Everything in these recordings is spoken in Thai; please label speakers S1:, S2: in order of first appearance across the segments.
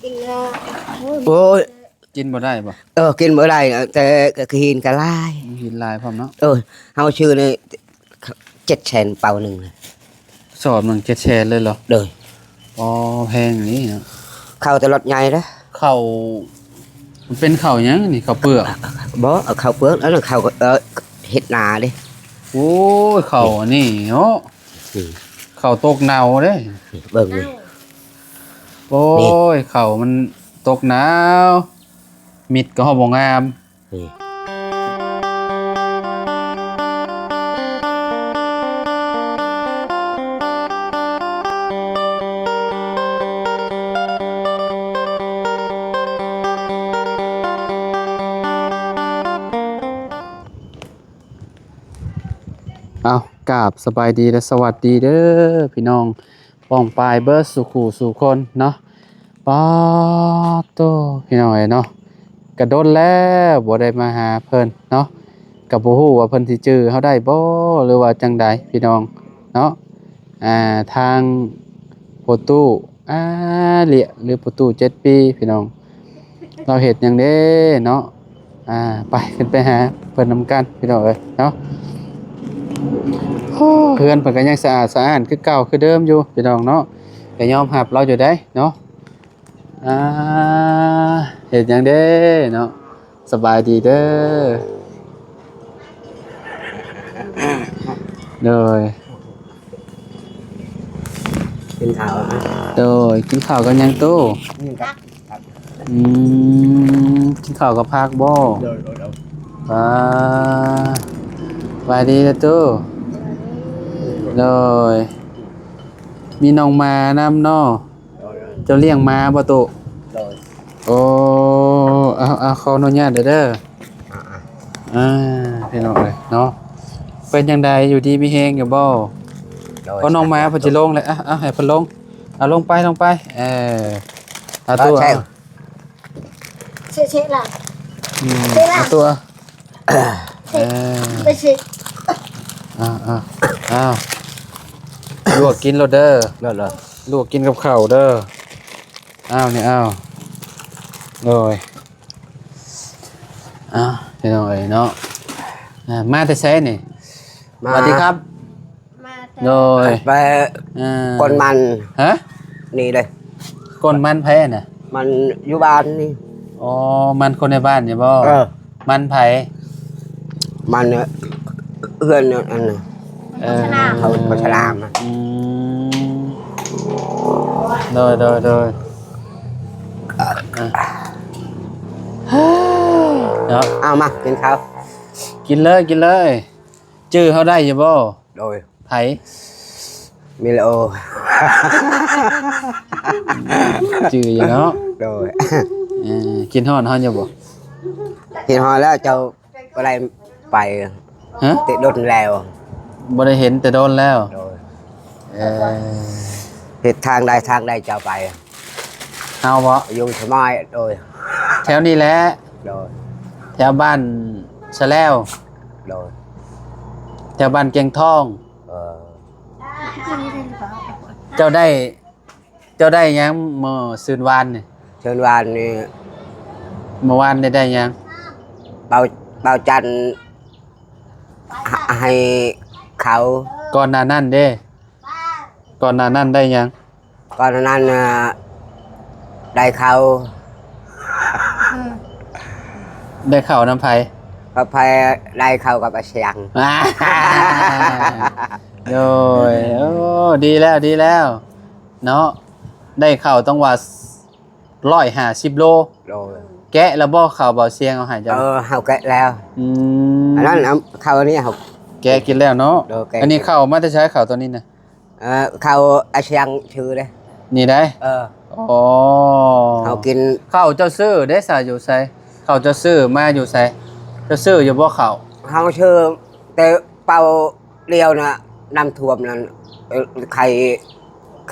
S1: โอ้ย
S2: กินบ่ได้บ่
S1: กินมื้อใดแต่ก็หินก็ลาย
S2: หินลายพร้อมเนาะ
S1: เฮาชื่อนี่700,000เป่านึง
S2: สอบมัน7แชร์เลยเหรอ
S1: เด้อ
S2: อ๋อแพงนี่เนาะ
S1: เข้าแต่รถใหญ่เด้อ
S2: ข้าวมันเป็นข้าวหยังนี่ข้าวเปลือก
S1: บ่เอาเข้าเปลือกแล้วเข้าเฮ็ดนาเด้
S2: โอ้ยข้าวอันนี้เนาะข้าวตกเน่าเด้
S1: เบิ่งนี่
S2: โอ้ยข้าวมันตกหนาวมิดก็ฮอดบ่งาม
S1: นี่
S2: เอากราบสบายดีและสวัสดีเด้อพี่น้องป้องปลายเบิร์ดสุขูสู่คนเนาะป้าโตพี่น้องเนาะกระโดดแล้วบ่ได้มาหาเพิ่นเนาะกับบ่ฮู้ว่าเพิ่นสิจื้อเฮาได้บ่หรือว่าจังใดพี่น้องเนาะทางโปรตูเหลียหรือโปรตู7 ปีพี่น้องเราเฮ็ดหยังเด้เนาะไปขึ้นไปหาเพิ่นนำกันพี่น้องเอ้ยเนาะเพื่อนเพิ่นก็ยังสะอาดสะอ้านคือเก่าคือเดิมอยู่พี่น้องเนาะก็ยอมรับเราอยู่ได้เนาะเฮ็ดหยังเด้เนาะสบายดีเด้อโดย
S1: กินข้าว
S2: โดยกินข้าวกันยังตู้
S1: นี่ครับ
S2: กินข้าวกับผักบ่
S1: โดย
S2: สบายดีเด้อตู้โดยมีน้องมานำเนาะเจ้าเลี้ยงม้าบ่ตุ
S1: โดย
S2: โอ้เอาขออนุญาตเด้อพี่น้องเอ้ยเนาะเป็นจังใดอยู่ดีมีแฮงอยู่บ่ก็น้องม้าเพิ่นสิลงเลยให้เพิ่นลงเอาลงไปเอาตัว
S3: เช็ดล่ะ
S2: เอาตัว
S3: ไปเช็ด
S2: อ้าวลวกกินโลดเด้อ
S1: โดย
S2: ลวกกินกับข้าวเด้ออ้าวนี่อ้าวโดยพี่น้องเอ้ยเนาะมาแต่ไสนี่สวัสดีครับ
S3: มาแต่
S2: โดย
S1: ไปคนมัน
S2: ฮะ
S1: นี่เลย
S2: ก้นมันไผน่ะ
S1: มันอยู่บ้านนี่
S2: อ๋อมันคนในบ้านนี่บ่มันไผ
S1: มันเอื้อนอันน่ะ เขาเป็นฉลามนะ
S2: โดยเนาะ
S1: เอามากินข้าว
S2: กินเลยจื้อเขาได้อยู่บ่
S1: โดย
S2: ไผ
S1: มิโล
S2: จื้ออยู่เนาะ
S1: โดย
S2: กินฮ้อนอยู่บ่
S1: กินหอแล้วเจ้าอะไรไป
S2: ฮะ
S1: ติดรถแล้ว
S2: บ่ได้เห็นแต่โดนแล้ว
S1: โดยเหตุทางใดเจ้าไป
S2: เอาบ่
S1: อยู่สมัยโดย
S2: แถวนี้แหละ
S1: โดย
S2: แถวบ้านสะแล้ว
S1: โดย
S2: แถวบ้านเกียงทอง เจ้าได้หยังมื้อซืนวานนี่
S1: เชิญวานนี่
S2: เมื่อวานได้หยัง
S1: เบาจันทร์ให้เขา
S2: ก่อนหน้านั้นเด้ก่อนหน้านั้นได้หยัง
S1: ก่อนนั้นได้เขา
S2: ได้เข้าน้ำไผ
S1: ก็ไปได้เขากับอาเชียง
S2: โดยโอ้ดีแล้วเนาะได้เข้าต้องว่า150 โล
S1: โดย
S2: แกะแล้วบ่เข้าบ่เสียงเอาให้เจ้า
S1: เขาแกะแล้ว อันนั้นเขาอันนี้เขา
S2: แกะกินแล้วเนาะ
S1: โดยแกะ
S2: อันนี้เข้ามาแต่ใช้เข้าตัวนี้นะ
S1: เขาอาเชียงชื่อเลย
S2: นี่ได้อ๋อ
S1: เขากิน
S2: เข้าเจ้าซื้อได้ซะอยู่ไสเข้าเจ้าซื้อมาอยู่ไสเจ้าซื้ออยู่บ่เข้า
S1: เขาชื่อแต่เป่าเรียวนะน้ำท่วมนั้นใค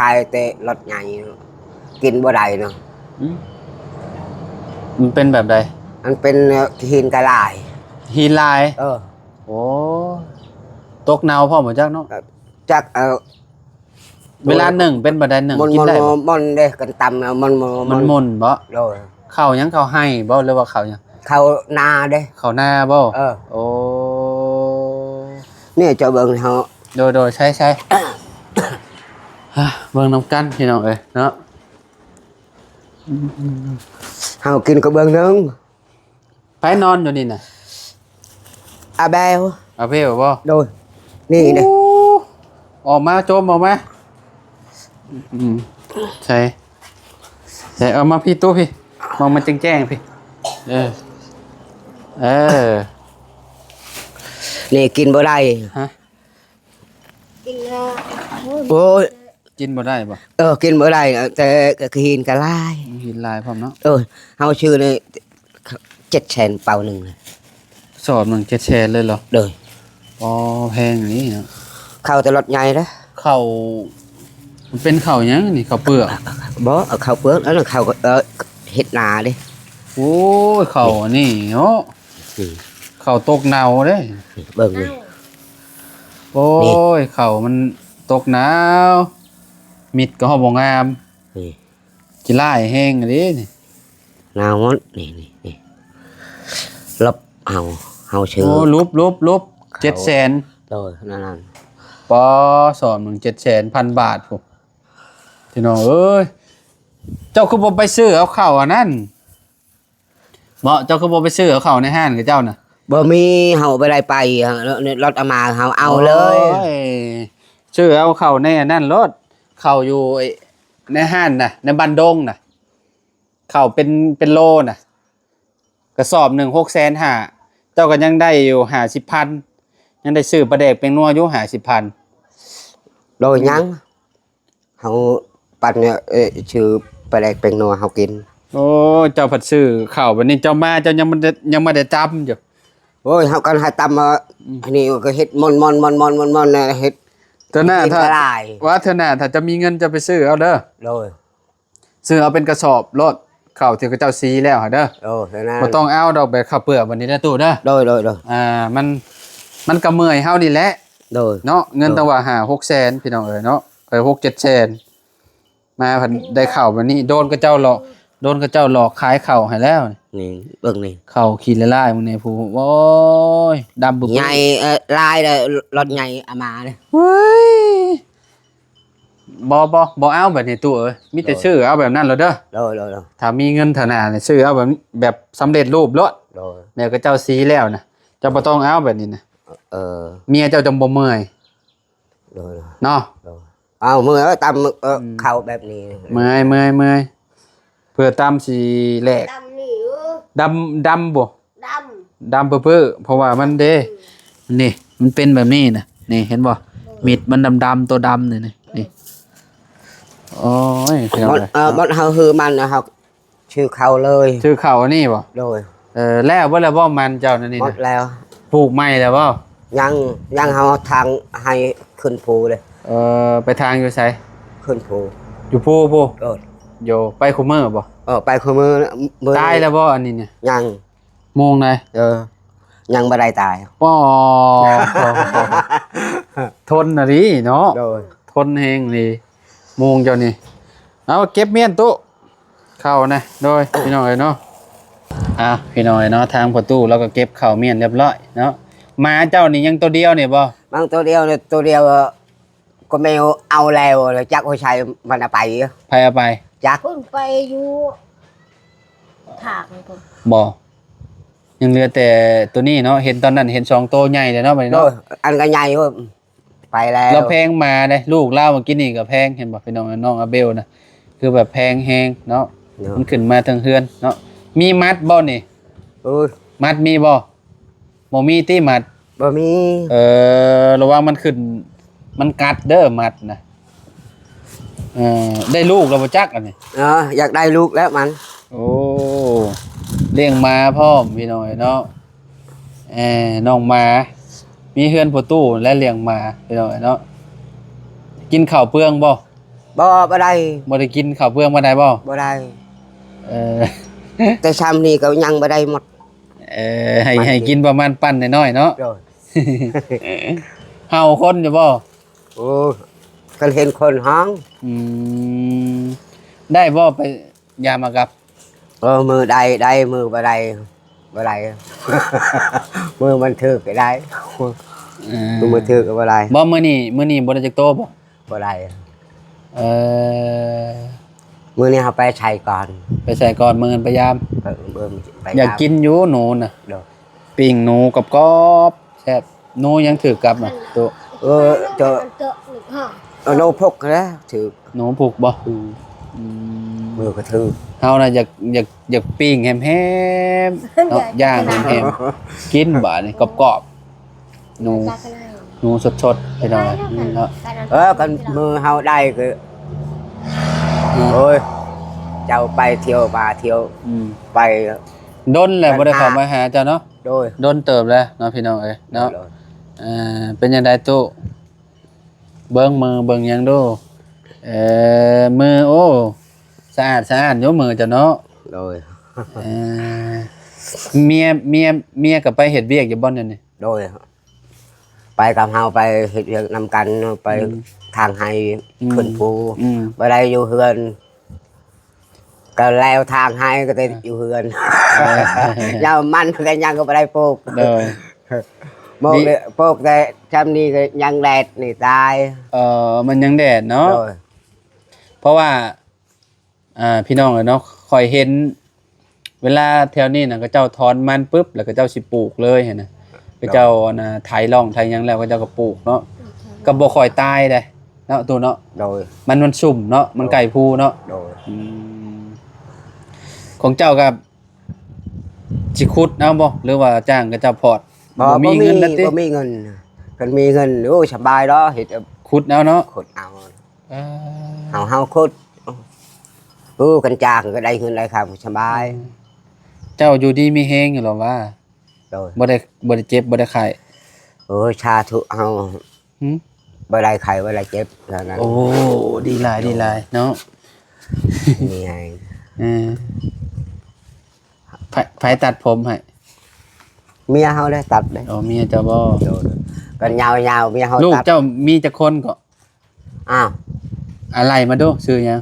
S1: รแต่รถใหญ่กินบ่ได้เนาะ
S2: มันเป็นแบบใด
S1: มันเป็นหินกระลาย
S2: หินลาย
S1: โอ้
S2: ตกหนาวพร้อมบ่จักเนาะ
S1: จัก
S2: เวลาหนึ่งเป็นบ่ได้หนึ่ง
S1: มัน
S2: กิน
S1: มัน
S2: ได้บ่
S1: มันเด้กันตำมัน
S2: มันมนบ่
S1: โดย
S2: ข้าวหยังข้าวให้บ่หรือว่าข้าวหยัง
S1: เขานาเด้
S2: ข้าวหน้าบ่
S1: เออ
S2: โอ้
S1: เนี่ยเจะเบิ่งเขา
S2: โดยใช่ ฮะเบิ่งน้ำกันพี่น้องเอ้ยเนาะ
S1: เขากินก็เบิ่งนึง
S2: ไปนอนอยู่นี่น่ะ
S1: อาแบว
S2: เอาเพ่บ่
S1: โดยนี่เด้
S2: โอ้ออกมาโจมออกมาใช่เอามาพี่ตู้พี่มองมันแจ้งๆพี่เออ
S1: นี่กินบ่ได้
S2: ฮะ
S3: กินแล้ว
S1: โอ้ย
S2: กินบ่ได้บ่
S1: กินบ่ได้แต่ก็กินก็ลาย
S2: กินลายพร้อมเนาะ
S1: เฮาชื่อนี่700,000เป่าหนึง
S2: สอบหนึ่ง7แชร์เลยเหรอ
S1: โดย
S2: อ๋อแพงนี่เนาะ
S1: เข้าแต่รถใหญ่เด้อ
S2: ข้าวมันเป็นข้าวหยังนี่ข้าวเปลือก
S1: บ่เอาเข้าเปลือกแล้วเข้าเฮ็ดนาเด้
S2: โอ้ยข้าวอันนี่เนาะข้าวตกเน่าเด้
S1: เบิ่งนี่
S2: โอ้ยข้าวมันตกหนาวมิดก็ฮอบ่งาม
S1: นี่
S2: ขี้ลายแห้งอันนี้นี่
S1: นาวมันนี่ลบเฮาชื่อ
S2: โอ้ลบ700,000
S1: โดยนั่น
S2: ปอสอบหนึ่ง700,000 บาทผมพี่น้องเอ้ยเจ้าคือบ่ไปซื้อเอาข้าวอันนั้นบ่เจ้าคือบ่ไปซื้อเอาข้าวในห้างกับเจ้าน่ะ
S1: บ่มีเฮาบ่ได้ไปรถเอามาเฮาเอาเลย
S2: โอ้ซื้อเอาข้าวในอันนั้นรถข้าวอยู่ไอ้ในห้างน่ะในบันดงน่ะข้าวเป็นโลน่ะกระสอบหนึ่ง650,000เจ้าก็ยังได้อยู่50,000ยังได้ซื้อปลาแดกเป็นนัวอยู่50,000
S1: โดยยังเฮาปั่นเนี่ยชื่อไปแลกเป็นนัวเฮากิน
S2: โอ้เจ้าผัดซื้อข้าวบัดนี้เจ้ามาเจ้ายังไม่ได้จำอยู่
S1: โอ้ยเฮากันให้ตำอันนี้ก็เฮ็ดมอนเฮ็ด
S2: เท่าหน้า
S1: กิน
S2: ถ้า
S1: ก็ได้
S2: ว่าเท่าหน้าถ้าจะมีเงินจะไปซื้อเอาเด้อ
S1: โดย
S2: ซื้อเอาเป็นกระสอบรถข้าวที่เขาเจ้าซีแล้วหาเด้อ
S1: โดยเท่านั้น
S2: บ่ต้องเอาดอกแบบข้าวเปลือกบัดนี้นะตู้เด้อ
S1: โดย
S2: มันก็เมื่อยเฮานี่แหละ
S1: โดย
S2: เนาะเงินตั้งว่า5-6แสนพี่น้องเอ้ยเนาะไป6-7แสนมาพันได้ข้าวบัดนี้โดนกระเจ้าหลอกขายข้าวให้แล้ว
S1: นี่เบิ่งนี่
S2: ข้าวขี้ละลายมื้อนี้ผู้โอ้ยดำบึก
S1: ใหญ่ลายรถใหญ่เอามาเลย
S2: เฮ้ยบ่เอาแบบนี้ตู้เอ้ยมีแต่ซื้อเอาแบบนั้นแล้วเด้อ
S1: โดย
S2: ถ้ามีเงินเท่านั้นนี่ซื้อเอาแบบสำเร็จรูปรถ
S1: โดย
S2: แม่ก็เจ้าสีแล้วนะเจ้าบ่ต้องเอาแบบนี้นะ เมียเจ้าจำบ่เมื่อย
S1: โดย
S2: เนาะ
S1: เอามือตำเข้าแบบนี้
S2: เมื่อยเพื่อตามสีแหลก
S3: ดำนี่อยู่
S2: ดำบ่
S3: ด
S2: ดำเปื้อๆเพราะว่ามันเด้นี่มันเป็นแบบนี้นะนี่เห็นบ่มิดมันดำๆตัวดำนี่โอ้ยเพียงเลย
S1: มันเฮาฮือมันนะครับชื่อเขาเลย
S2: ชื่อเขาอันนี้บ่
S1: โดย
S2: แล้วบ่มันเจ้านั่นนี่
S1: หม
S2: นะ
S1: ดแล้ว
S2: ปลูกใหม่แล้วบ่
S1: ยังเฮาทางให้ขึ้นภูเลย
S2: ไปทางอยู่ไส
S1: ขึ้นภู
S2: อยู่ภู
S1: โดย
S2: อยู่ไปคุเมอร์บ่
S1: ไปคือมือ
S2: ตายแล้วบ่อันนี้เนี่ย
S1: ยัง
S2: โมงไหน
S1: ยังบ่ได้ตาย
S2: ป้อทนน่ะดิเนาะ
S1: โดย
S2: ทนแฮงนี่โมงเจ้านี่เอาเก็บเมียนตุเข้านะโดยพี่น้องเอ้ยเนาะพี่น้องเอ้ยเนาะทางประตูเราก็เก็บเข้าเมียนเรียบร้อยเนาะหมาเจ้านี่ยังตัวเดียวนี่บ่
S1: บางตัวเดียวก็ไม่เอาแล้วจักผู้ชายมันเอาไป
S2: ไผเอาไป
S1: จัก
S3: ำพุ่นไปอยู่ถากพุ่น
S2: บ่ยังเหลือแต่ตัวนี้เนาะเห็นตอนนั้นเห็น2ตัวใหญ่เลยเนาะบัดนี้
S1: โด
S2: เนาะ
S1: ยอันก็ใหญ่ว่าไปแล้ว
S2: เราแพงมาเด้ลูกเล่าเมื่อกี้นี่ก็แพงเห็นบ่พี่น้องน้องอาเบลนะคือแบบแพงแฮงเนาะมันขึ้นมาทางเฮือนเนาะมีมัดบ่นี่ มัดมีบ่มีที่มัด
S1: บ่มี
S2: ระวังมันขึ้นมันกัดเด้อมัดนะได้ลูกแล้วบ่จักอันนี้
S1: อยากได้ลูกแล้วมัน
S2: โอ้เลี้ยงม้าพร้อมพี่น้อยเนาะน้องม้ามีเฮือนประตูและเลี้ยงม้าพี่น้อยเนาะกินข้าวเปลืองบ่
S1: บ่ได้
S2: บ่ได้กินข้าวเปลืองบ่ได้บ่
S1: บ่ได้
S2: เออ
S1: แต่ชามนี้ก็ยังบ่ได้หมด
S2: ให้กินประมาณปั้นน้อยๆเนาะ
S1: โดย
S2: เฮาคนอยู่บ่
S1: โอ้ ก็เห็นคนห้อง
S2: อืมได้บ่ไปยามากับ
S1: มือได้มือบ่ได้บ่ได้ มือมันถือก็ได้มือถือก็บ่ได้
S2: บ่มื้อนี้บ่ได้จักโตบ่
S1: บ่ได้
S2: เออ
S1: มือนี้เขาไปใช้ก่อน
S2: ไปใส่ก่อนมื้อนั้นพยายาม
S1: ไป
S2: อยากกินอยู่หนูน่ะ
S1: เด้อ
S2: ปิ้งหนูกับกรอบแซ่บหนูยังถือกับน่ะตัว
S1: เจอ
S3: เจอหนึ่งห้อง
S1: โนพกแล้วถือ
S2: หนูผูกบ่
S1: มือก็ถือ
S2: เฮาน่ะอยากปิ้งแฮมๆเนาะย่างแฮมๆกินบาดนี่กรอบๆหนูสดๆไปหน่อยเนาะ
S1: กันมือเฮาได้ก็โอ้ยเจ้าไปเที่ยวมาเที่ยวไป
S2: ดนแหละบ่ได้เข้ามาหาเจ้าเนาะ
S1: โดย
S2: ดนเติบแล้วเนาะพี่น้องเอ้ยเนาะเป็นยังไงตู้เบิ่งมือเบิ่งหยังดูมือโอ้สะอาดอยู่มือเจ้าเนาะ
S1: โดย
S2: เมียก็ไปเฮ็ดเวียกอยู่บ่นั่นนี่
S1: โดยไปกับเฮาไปเฮ็ดเวียกนำกันไปทางให้ขึ้นภูบ่ได้อยู่เฮือนก็แล้วทางให้ก็ได้อยู่เฮือนยาวมันก็ยังก็บ่ได้ปลูก
S2: โดย
S1: ปลูกแต่จำนี้ก็ยังแดดนี่ตาย
S2: มันยังแดดเนาะ
S1: โดย
S2: เพราะว่าพี่น้องเนาะคอยเห็นเวลาแถวนี้น่ะก็เจ้าถอนมันปุ๊บแล้วก็เจ้าสิปลูกเลยเห็นน่ะก็เจ้าน่ะไถร่องไถหยังแล้วก็เจ้าก็ปลูกเนาะก็บ่ค่อยตายเด้เนาะตัวเนาะ
S1: โดย
S2: มันสุ่มเนาะมันไก่ภูเนาะ
S1: โดย
S2: ของเจ้ากับสิขุดเอาบ่หรือว่าจ้างกับเจ้าพอร์ตบ่มีเงินแล้วติ
S1: บ่มีเงินกันมีเงินโอ้สบายเนาะเฮ็ด
S2: ขุดเอาเนาะ
S1: ขุดเอาเฮาขุดกันจ้างก็ได้เงินได้ครับสบาย
S2: เจ้าอยู่ดีมีแฮงอยู่หรอว่า
S1: โดย
S2: บ่ได้เจ็บบ่ได้ไข้
S1: ชาทุเฮา
S2: หึ
S1: บ่ได้ไข้บ่ได้เจ็บเท่านั้น
S2: โอ้ดีหลายเนาะ
S1: นี่ไง
S2: ไผตัดผมให้
S1: เมียเฮาได้ตัดได้
S2: อ๋อเมียเจ้าบ่
S1: โดยกันยาวๆเมียเฮา
S2: ลูก
S1: ตัด
S2: เจ้ามีจักคนก็
S1: อ้าว
S2: อะไรมาดูชื่อหยัง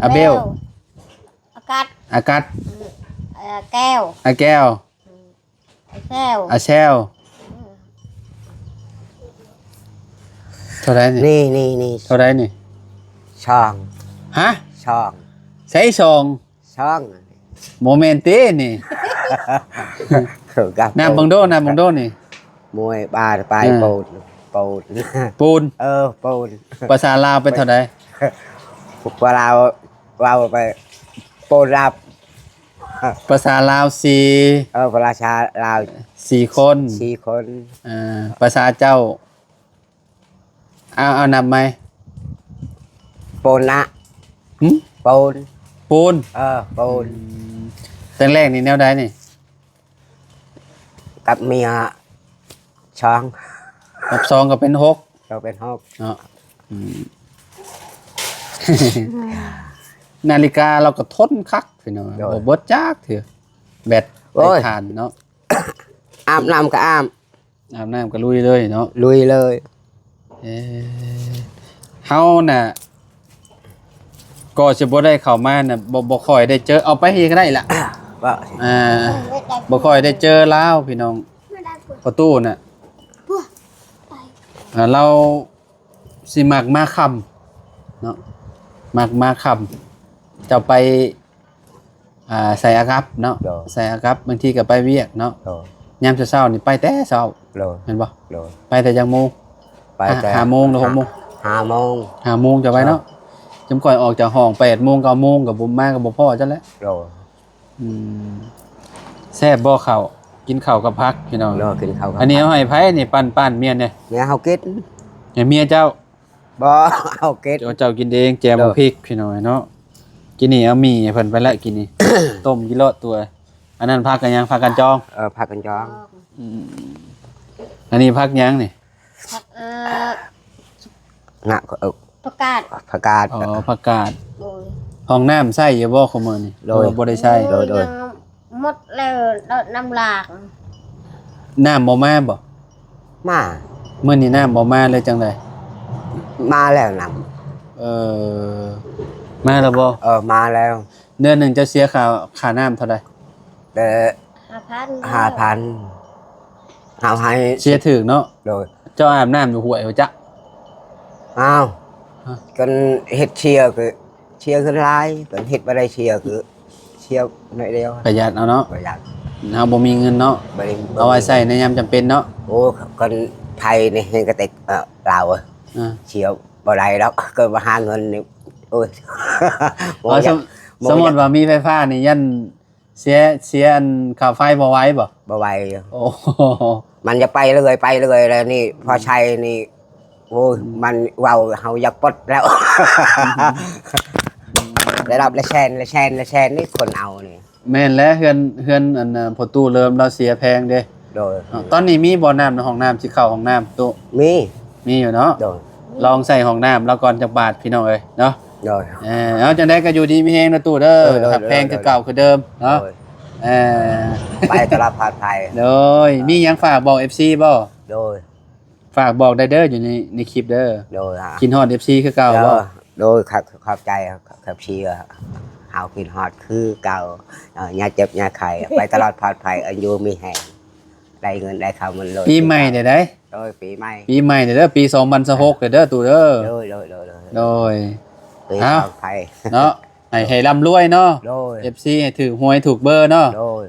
S2: อาเบล
S3: อากาศ
S2: อากัด
S3: แก้ว
S2: อาแก้ว
S3: แก้ว
S2: อาแชลเท่าไหร่นี่
S1: นี่
S2: เท่าไหร่นี่
S1: ช่อง
S2: ฮะ
S1: ช่อง
S2: ใส่ซอง
S1: ช่อง
S2: โมเมนต์ตินี่
S1: กับ
S2: น้ำบังโดนี่
S1: มวยบาไปปูน
S2: ปูน
S1: ปูน
S2: ภาษาลาวเป็นเท่าไหร่
S1: พวกเราไปปูนรับ
S2: ภาษาลาว
S1: พระราชาลาว
S2: 4 คน
S1: 4 คน
S2: ภาษาเจ้าเอานับไหม
S1: ปูนนะ
S2: หึ
S1: ปูน
S2: ปูน
S1: ปูน
S2: ตั้งแรกนี่แนวใดนี่
S1: กับเมียช่อง
S2: นับ2ก็เป็น6
S1: เราเป็น6
S2: เนาะนาฬิกาเราก็ทนคักพี่น้องบ่เบิดจักเถื่อแบตไปทานเนาะ
S1: อาบน้ำก็อาบ
S2: อาบน้ำก็ลุยเลยเนาะ
S1: ลุยเลย
S2: เฮาน่ะก็สิบ่ได้เข้ามาน่ะบ่ค่อยได้เจอเอาไปเฮ็ดก็ได้ล่ะ
S1: ว่า
S2: บ่ค่อยได้เจอลาวพี่น้องประตูน่ะเราสิมักมาค่ำเนาะมักมาค่ำเจ้าไปใส่อากับเนาะใส่อากับบางทีก็ไปเวียกเนาะยามเช้าๆนี่ไปแต่เช้า
S1: โล
S2: เห็นบ่
S1: โล
S2: ไปแต่จังโมง
S1: ไปแต่
S2: 5 โมงหรือ6 โมง
S1: 5 โมง
S2: 5 โมงจะไปเนาะจำก่อยออกจากห้อง8 โมง 9 โมงก็บ่มาก็บ่พอจังแล้ว
S1: โล
S2: แซ่บบ่ข้าวกินข้าวกับผักพี่น้อง
S1: โลกินข้าว
S2: อันนี้เอาให้ไผนี่ปั้นเมียเนี่ย
S1: เนี่ยเฮากิน
S2: ให้เมียเจ้า
S1: บ่เฮากิน
S2: เจ้ากินเองแจมพริกพี่น้อยเนาะกินนี่เอามีให้เพิ่นไปละกินนี่ ต้มกิโลตัว อันนั้นผักกันยังผักกันจอง
S1: ผักกันจอง
S2: อันนี้ผักยังนี่
S1: งะ
S3: ประกาศ
S1: ผักกาด
S2: อ๋อผักกาด
S3: โดย
S2: ห้องน้ำใช้อยู่บ่ของมื้อนี่
S1: โดย
S2: บ่ได้ใช้
S1: โดย
S3: หมดแล้วน้ำหลาก
S2: น้ำบ่มาบ่
S1: มา
S2: มื้อนี้น้ำบ่มาเลยจังได๋
S1: มาแล้วน
S2: เออมาแล้วบ่
S1: ำมาแล้ว
S2: เดือนหนึงจะเสียค่าน้ำเท่าใด
S1: แต่
S3: 5,000
S1: 5,000เอาให้
S2: เสียถึกเนาะ
S1: โดย
S2: เจ้าอาบน้ำอยู่ห้วยบ่จ๊ะ
S1: อ้าว
S2: ฮะ
S1: กันเฮ็ดเชียร์คือเชียร์คือหลายกันเฮ็ดบ่ได้เชียร์คือเชียร์หน่อยเดียว
S2: ประหยัดเอาเนาะ
S1: ประหยัด
S2: เฮาบ่มีเงินเนาะ
S1: บ่ได้
S2: เอาไว้ใช้ในยามจำเป็นเนาะ
S1: โอ้คนไทยนี่เห็นกระติกลาว
S2: อ่า
S1: เชียร์บ่ได้ดอกเกิดมาหาเงินนี่โอ้ย
S2: อ๋อสมมุติว่ามีไฟฟ้านี่ยันเสียอันค่าไฟบ่ไหวบ่
S1: บ่ไหว
S2: โอ้โห
S1: มันจะไปเลยแล้วนี่พอใช้นี่โอ้ยมันเว้าเฮาอยากปลดแล้ว ได้รับละแชนนี่คนเอานี่
S2: แม่นแล้วเฮือนอันน่ะพอตู้เริ่มเราเสียแพงเด้
S1: โดย
S2: อ้าวตอนนี้มีบ่อน้ำในห้องน้ำสิเข้าห้องน้ำตู้
S1: มี
S2: มีอยู่เนาะ
S1: โดย
S2: ลองใส่ห้องน้ำแล้วก่อนจะบาดพี่น้องเอ้ยเนาะ
S1: โดย
S2: เอาจังได๋ก็อยู่ดีมีแฮงนะตู้เด้อ
S1: โดย
S2: ครับแพงคือเก่าคือเดิมเนาะ
S1: โดย
S2: เออ
S1: ไปตลาดปลอดภัย
S2: โดยมีหยังฝากบอก FC บ่
S1: โดย
S2: ฝากบอกได้เด้ออยู่ในคลิปเด้อ
S1: โดย
S2: กินฮอด FC คือเก่าบ่
S1: โดยขอบใจครับเชียร์เฮากินฮอดคือเก่าอย่าเจ็บอย่าไข้ไปตลอดปลอดภัยอายุมีแห่งได้เงินได้คำมันเลย
S2: ปีใหม่ได้
S1: โดยปีใหม่
S2: ปีใหม่เด้อปี2026เด้อตู้เด้อ
S1: โดย
S2: โดย
S1: ปี
S2: เอ้า
S1: ปลอดภัย
S2: เนาะให้ร่ำรวยเนาะ
S1: โดย
S2: FC ให้ถือหวยถูกเบอร์เนาะ
S1: โดย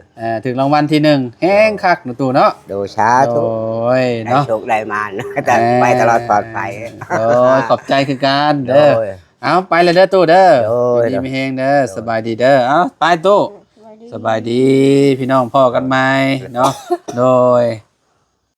S2: ถึงรางวัลที่1แฮงคักนะตู้เนาะ
S1: โดยช้า
S2: โด
S1: ทุก
S2: ย
S1: ได้
S2: เนาะ
S1: โชคได้มานแต่ไปตลอดปลอดภัย
S2: โดยขอบใจคือกัน
S1: โด
S2: เด้อย เอาไปเลยเด้อตู้เด้อ
S1: โดย
S2: ดีมีแฮงเด้อสบายดีเด้อเอาไปตู้สบายดีพี่น้องพ่อกันไหมเนาะโดย